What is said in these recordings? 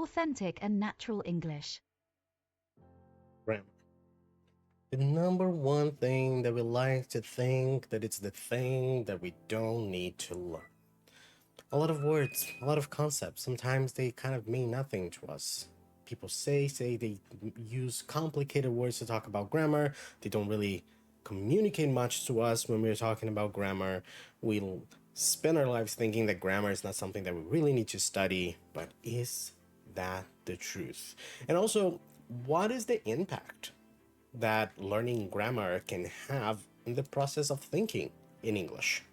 authentic and natural English. Grammar. The number one thing that we like to think that it's the thing that we don't need to learn. A lot of words, a lot of concepts, sometimes they kind of mean nothing to us. People say they use complicated words to talk about grammar. They don't really communicate much to us when we're talking about grammar. We spend our lives thinking that grammar is not something that we really need to study, but is that the truth? And also, what is the impact that learning grammar can have in the process of thinking in English?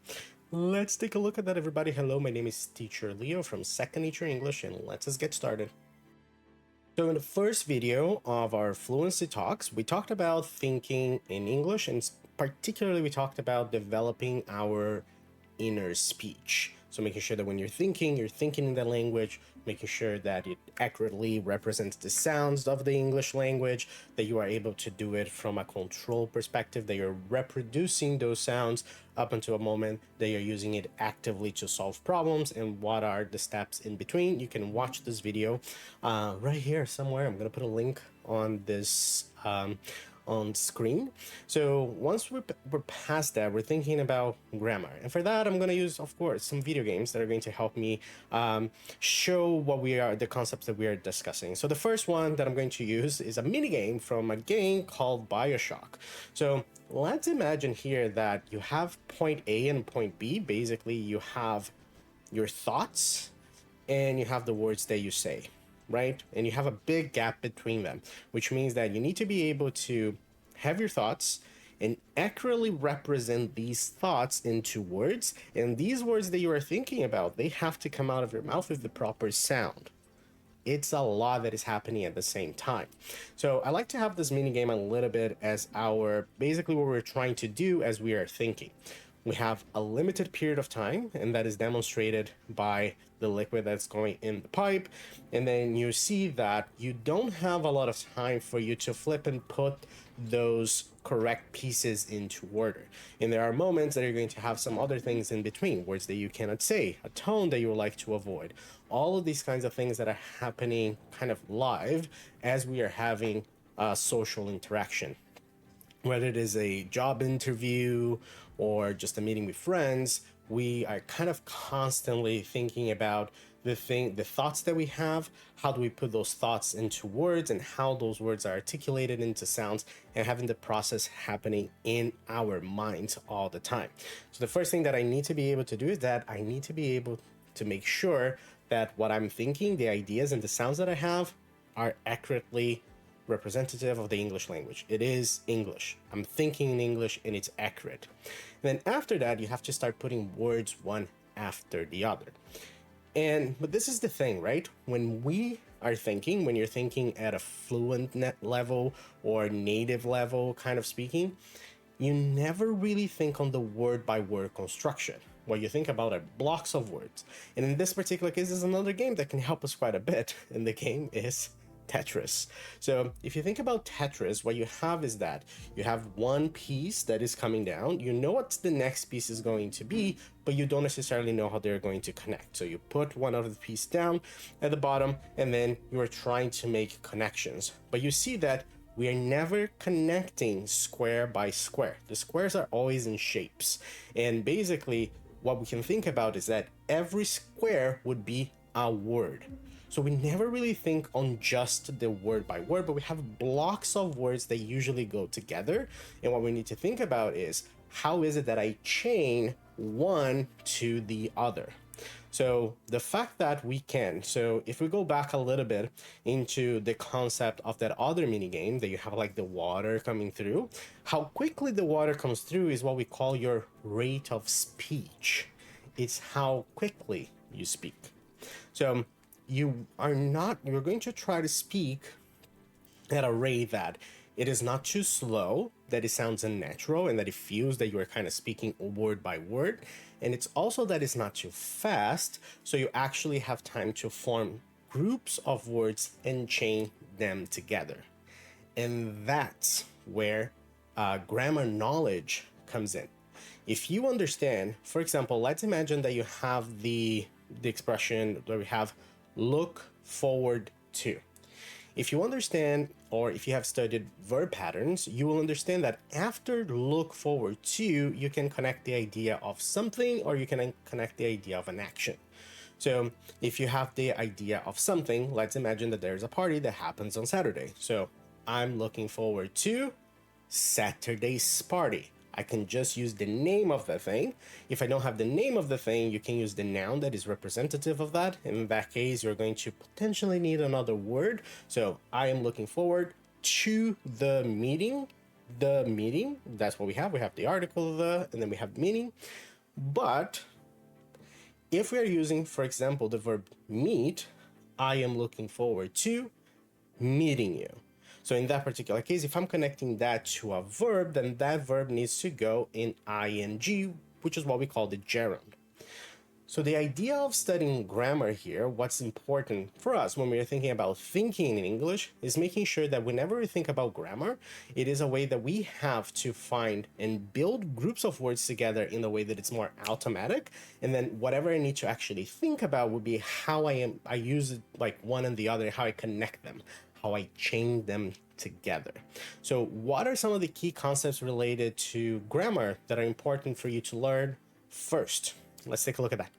Let's take a look at that, everybody. Hello, my name is Teacher Leo from Second Nature English, and let's get started. So in the first video of our Fluency Talks, we talked about thinking in English, and particularly we talked about developing our inner speech. So making sure that when you're thinking in that language, making sure that it accurately represents the sounds of the English language, that you are able to do it from a control perspective, that you're reproducing those sounds up until a moment that you're using it actively to solve problems, and what are the steps in between. You can watch this video right here somewhere. I'm gonna put a link on this on screen. So once we're past that, we're thinking about grammar. And for that, I'm going to use, of course, some video games that are going to help me show the concepts that we are discussing. So the first one that I'm going to use is a mini game from a game called BioShock. So let's imagine here that you have point A and point B. Basically, you have your thoughts and you have the words that you say, right? And you have a big gap between them, which means that you need to be able to have your thoughts and accurately represent these thoughts into words. And these words that you are thinking about, they have to come out of your mouth with the proper sound. It's a lot that is happening at the same time. So I like to have this mini game a little bit as basically what we're trying to do as we are thinking. We have a limited period of time, and that is demonstrated by the liquid that's going in the pipe. And then you see that you don't have a lot of time for you to flip and put those correct pieces into order. And there are moments that you're going to have some other things in between, words that you cannot say, a tone that you would like to avoid. All of these kinds of things that are happening kind of live as we are having social interaction. Whether it is a job interview or just a meeting with friends, we are kind of constantly thinking about the thoughts that we have, how do we put those thoughts into words, and how those words are articulated into sounds, and having the process happening in our minds all the time. So the first thing that I need to be able to do is that I need to be able to make sure that what I'm thinking, the ideas and the sounds that I have, are accurately representative of the English language. It is English. I'm thinking in English and it's accurate. And then after that, you have to start putting words one after the other. But this is the thing, right? When you're thinking at a fluent level or native level kind of speaking, you never really think on the word by word construction. What you think about are blocks of words. And in this particular case, there's another game that can help us quite a bit. And the game is Tetris. So if you think about Tetris, what you have is that you have one piece that is coming down. You know what the next piece is going to be, but you don't necessarily know how they're going to connect. So you put one of the piece down at the bottom, and then you are trying to make connections. But you see that we are never connecting square by square. The squares are always in shapes. And basically, what we can think about is that every square would be a word. So we never really think on just the word by word, but we have blocks of words that usually go together. And what we need to think about is, how is it that I chain one to the other? So the fact that we can, so if we go back a little bit into the concept of that other mini game that you have like the water coming through, how quickly the water comes through is what we call your rate of speech. It's how quickly you speak. So you're going to try to speak at a rate that it is not too slow, that it sounds unnatural, and that it feels that you are kind of speaking word by word. And it's also that it's not too fast, so you actually have time to form groups of words and chain them together. And that's where grammar knowledge comes in. If you understand, for example, let's imagine that you have the expression that we have, look forward to. If you understand, or if you have studied verb patterns, you will understand that after look forward to, you can connect the idea of something, or you can connect the idea of an action. So if you have the idea of something, let's imagine that there's a party that happens on Saturday. So I'm looking forward to Saturday's party. I can just use the name of the thing. If I don't have the name of the thing, you can use the noun that is representative of that. In that case, you're going to potentially need another word. So I am looking forward to the meeting. The meeting, that's what we have. We have the article, the, and then we have the meaning. But if we are using, for example, the verb meet, I am looking forward to meeting you. So in that particular case, if I'm connecting that to a verb, then that verb needs to go in ing, which is what we call the gerund. So the idea of studying grammar here, what's important for us when we are thinking about thinking in English, is making sure that whenever we think about grammar, it is a way that we have to find and build groups of words together in a way that it's more automatic. And then whatever I need to actually think about would be how I use it like one and the other, how I connect them, how I chain them together. So what are some of the key concepts related to grammar that are important for you to learn? First, let's take a look at that.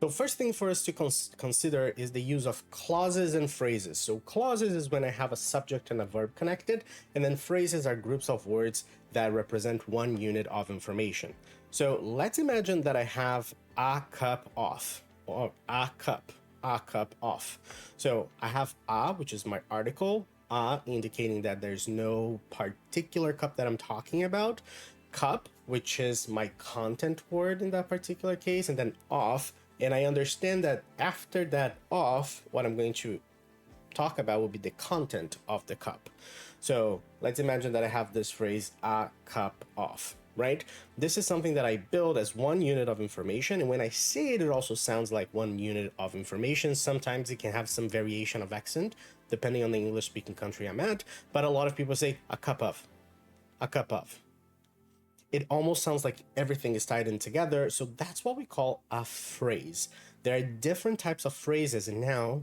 So first thing for us to consider is the use of clauses and phrases. So clauses is when I have a subject and a verb connected, and then phrases are groups of words that represent one unit of information. So let's imagine that I have a cup of, or a cup off. So I have a, which is my article, indicating that there's no particular cup that I'm talking about, cup, which is my content word in that particular case, and then off. And I understand that after that off, what I'm going to talk about will be the content of the cup. So let's imagine that I have this phrase, a cup off, right? This is something that I build as one unit of information. And when I say it, it also sounds like one unit of information. Sometimes it can have some variation of accent, depending on the English speaking country I'm at. But a lot of people say a cup of, a cup of. It almost sounds like everything is tied in together. So that's what we call a phrase. There are different types of phrases. And now,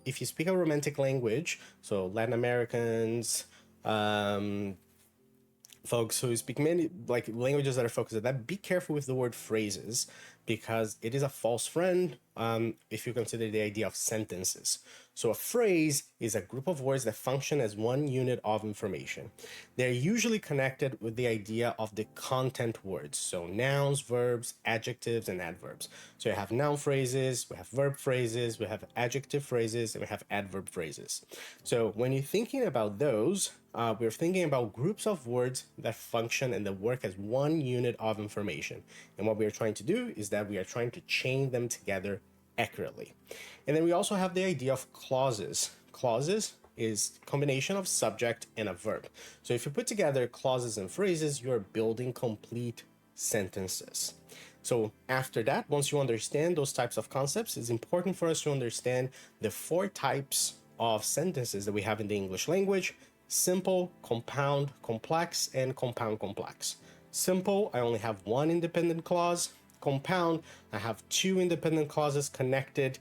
if you speak a romantic language, so Latin Americans, folks who speak many like languages that are focused on that, be careful with the word phrases, because it is a false friend if you consider the idea of sentences. So a phrase is a group of words that function as one unit of information. They're usually connected with the idea of the content words. So nouns, verbs, adjectives, and adverbs. So you have noun phrases, we have verb phrases, we have adjective phrases, and we have adverb phrases. So when you're thinking about those, we're thinking about groups of words that function and that work as one unit of information. And what we are trying to do is that we are trying to chain them together accurately. And then we also have the idea of clauses. Clauses is a combination of subject and a verb. So if you put together clauses and phrases, you're building complete sentences. So after that, once you understand those types of concepts, it's important for us to understand the 4 types of sentences that we have in the English language: simple, compound, complex, and compound complex. Simple, I only have one independent clause. Compound, I have 2 independent clauses connected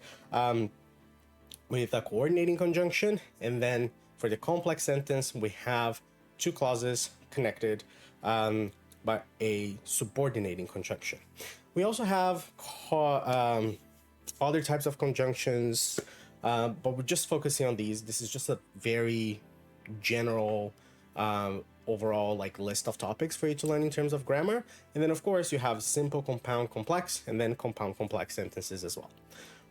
with a coordinating conjunction. And then for the complex sentence, we have 2 clauses connected by a subordinating conjunction. We also have other types of conjunctions, but we're just focusing on these. This is just a very general overall like list of topics for you to learn in terms of grammar. And then of course you have simple, compound, complex, and then compound complex sentences as well.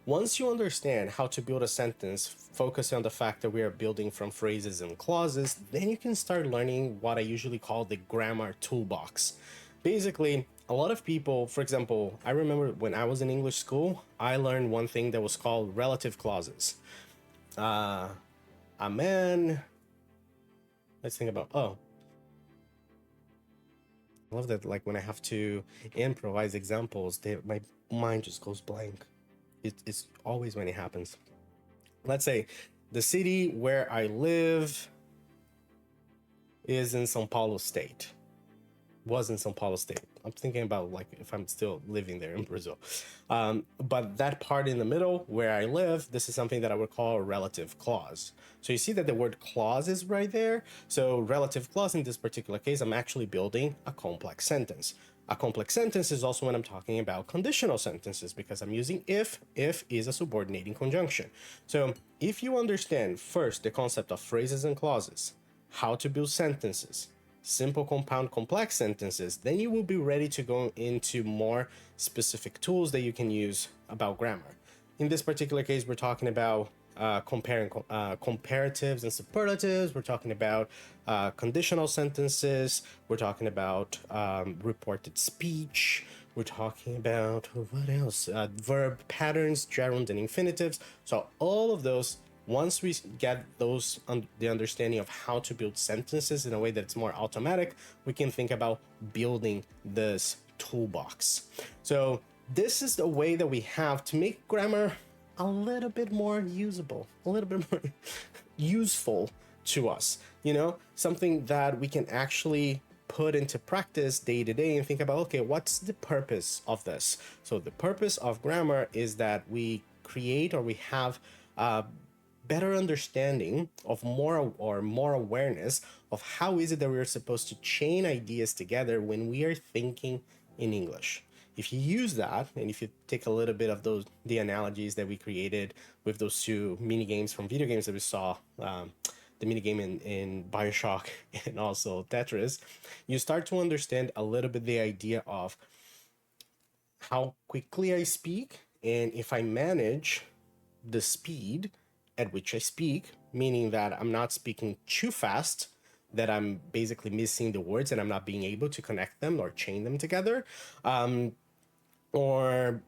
Once you understand how to build a sentence, focusing on the fact that we are building from phrases and clauses, then you can start learning what I usually call the grammar toolbox. Basically, a lot of people, for example, I remember when I was in English school, I learned one thing that was called relative clauses. A man, let's think about, I love that, like when I have to improvise examples, my mind just goes blank. It's always when it happens. Let's say the city where I live is in São Paulo State. Was in São Paulo State. I'm thinking about like if I'm still living there in Brazil. But that part in the middle where I live, this is something that I would call a relative clause. So you see that the word clause is right there. So relative clause in this particular case, I'm actually building a complex sentence. A complex sentence is also when I'm talking about conditional sentences, because I'm using if. If is a subordinating conjunction. So if you understand first the concept of phrases and clauses, how to build sentences, simple, compound, complex sentences, then you will be ready to go into more specific tools that you can use about grammar. In this particular case, we're talking about comparing comparatives and superlatives. We're talking about conditional sentences. We're talking about reported speech. We're talking about what else? Verb patterns, gerunds, and infinitives. So all of those, once we get those the understanding of how to build sentences in a way that's more automatic, we can think about building this toolbox. So this is the way that we have to make grammar a little bit more usable, a little bit more useful to us, you know, something that we can actually put into practice day to day and think about, okay, what's the purpose of this? So the purpose of grammar is that we create, or we have better understanding of more awareness of how is it that we're supposed to chain ideas together when we are thinking in English. If you use that, and if you take a little bit of the analogies that we created with those two mini games from video games that we saw, the mini game in Bioshock and also Tetris, you start to understand a little bit the idea of how quickly I speak, and if I manage the speed at which I speak, meaning that I'm not speaking too fast, that I'm basically missing the words and I'm not being able to connect them or chain them together, or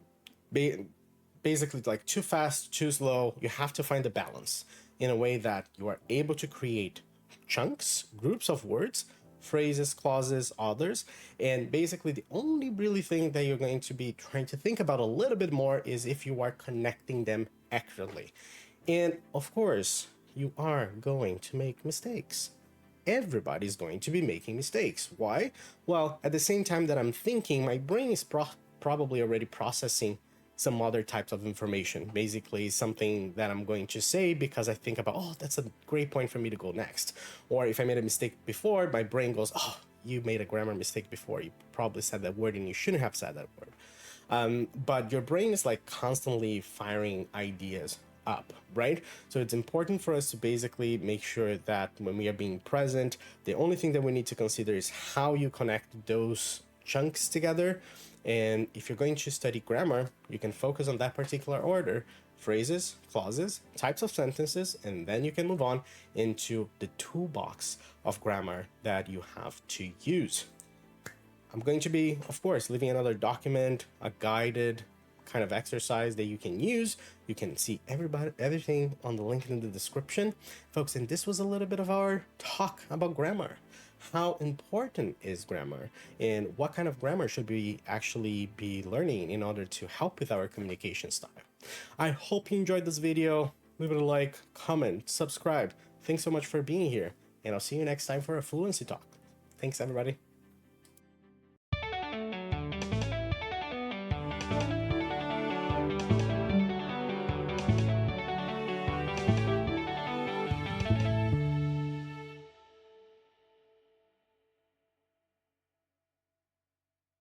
basically like too fast, too slow. You have to find a balance in a way that you are able to create chunks, groups of words, phrases, clauses, others. And basically the only really thing that you're going to be trying to think about a little bit more is if you are connecting them accurately. And of course, you are going to make mistakes. Everybody's going to be making mistakes. Why? Well, at the same time that I'm thinking, my brain is probably already processing some other types of information, basically something that I'm going to say because I think about, oh, that's a great point for me to go next. Or if I made a mistake before, my brain goes, oh, you made a grammar mistake before. You probably said that word and you shouldn't have said that word. But your brain is like constantly firing ideas up, right? So it's important for us to basically make sure that when we are being present, the only thing that we need to consider is how you connect those chunks together. And if you're going to study grammar, you can focus on that particular order: phrases, clauses, types of sentences, and then you can move on into the toolbox of grammar that you have to use. I'm going to be, of course, leaving another document, a guided kind of exercise that you can use. You can see everything on the link in the description, folks. And this was a little bit of our talk about grammar. How important is grammar, and what kind of grammar should we actually be learning in order to help with our communication style? I hope you enjoyed this video. Leave it a like, comment, subscribe. Thanks so much for being here, and I'll see you next time for a Fluency Talk. Thanks, everybody.